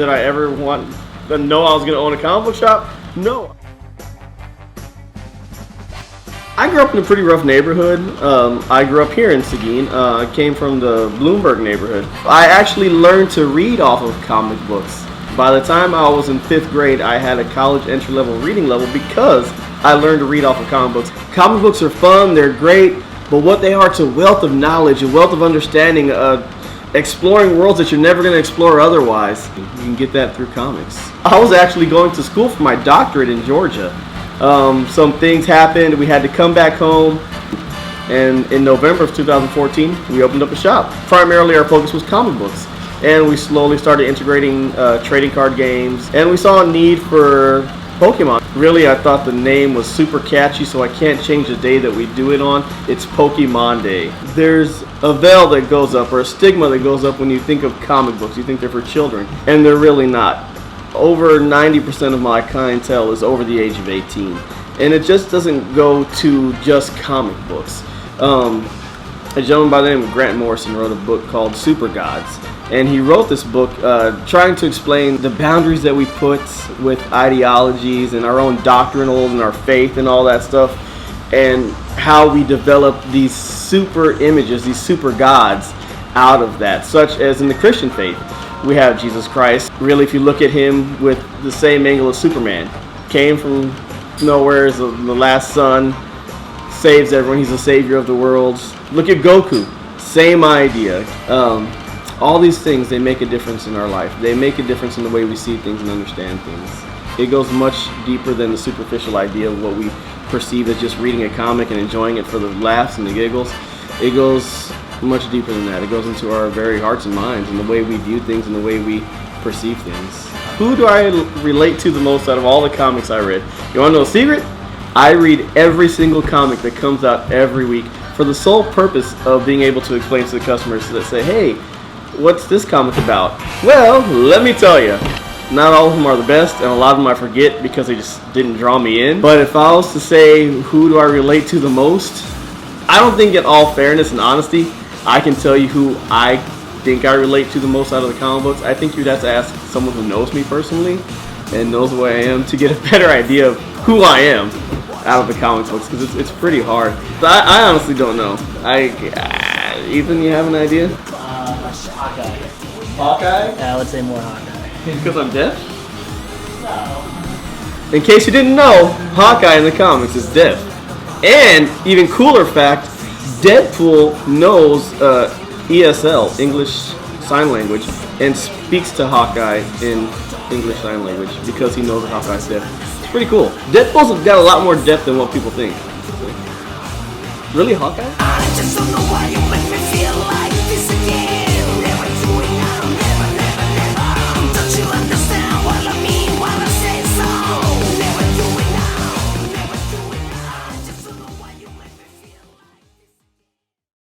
Did I ever want to know I was going to own a comic book shop? No. I grew up in a pretty rough neighborhood. I grew up here in Seguin. I came from the Bloomberg neighborhood. I actually learned to read off of comic books. By the time I was in 5th grade, I had a college entry-level reading level because I learned to read off of comic books. Comic books are fun, they're great, but what they are, it's a wealth of knowledge, a wealth of understanding, exploring worlds that you're never going to explore otherwise. You can get that through comics. I was actually going to school for my doctorate in Georgia. Some things happened, we had to come back home, and in November of 2014, we opened up a shop. Primarily our focus was comic books, and we slowly started integrating trading card games, and we saw a need for Pokemon. Really, I thought the name was super catchy, so I can't change the day that we do it on. It's Pokemon Day. There's a veil that goes up, or a stigma that goes up when you think of comic books. You think they're for children, and they're really not. Over 90% of my clientele is over the age of 18, and it just doesn't go to just comic books. A gentleman by the name of Grant Morrison wrote a book called Super Gods, and he wrote this book trying to explain the boundaries that we put with ideologies and our own doctrinal and our faith and all that stuff, and how we develop these super images, these super gods out of that, such as in the Christian faith. We have Jesus Christ. Really, if you look at him with the same angle as Superman, came from nowhere as the last son, saves everyone, he's the savior of the world. Look at Goku, same idea. All these things, they make a difference in our life. They make a difference in the way we see things and understand things. It goes much deeper than the superficial idea of what we perceive as just reading a comic and enjoying it for the laughs and the giggles. It goes much deeper than that. It goes into our very hearts and minds and the way we view things and the way we perceive things. Who do I relate to the most out of all the comics I read? You want to know a secret? I read every single comic that comes out every week for the sole purpose of being able to explain to the customers that say, hey, what's this comic about? Well, let me tell you. Not all of them are the best, and a lot of them I forget because they just didn't draw me in. But if I was to say who do I relate to the most, I don't think in all fairness and honesty, I can tell you who I think I relate to the most out of the comic books. I think you'd have to ask someone who knows me personally and knows the way I am to get a better idea of who I am out of the comic books, because it's pretty hard. But I honestly don't know. Ethan, you have an idea? Hawkeye. Hawkeye? Yeah, I would say more Hawkeye. Because I'm deaf? No. In case you didn't know, Hawkeye in the comics is deaf. And, even cooler fact, Deadpool knows ESL, English Sign Language, and speaks to Hawkeye in English Sign Language because he knows that Hawkeye's deaf. It's pretty cool. Deadpool's got a lot more depth than what people think. Really, Hawkeye? I just don't know why you make me feel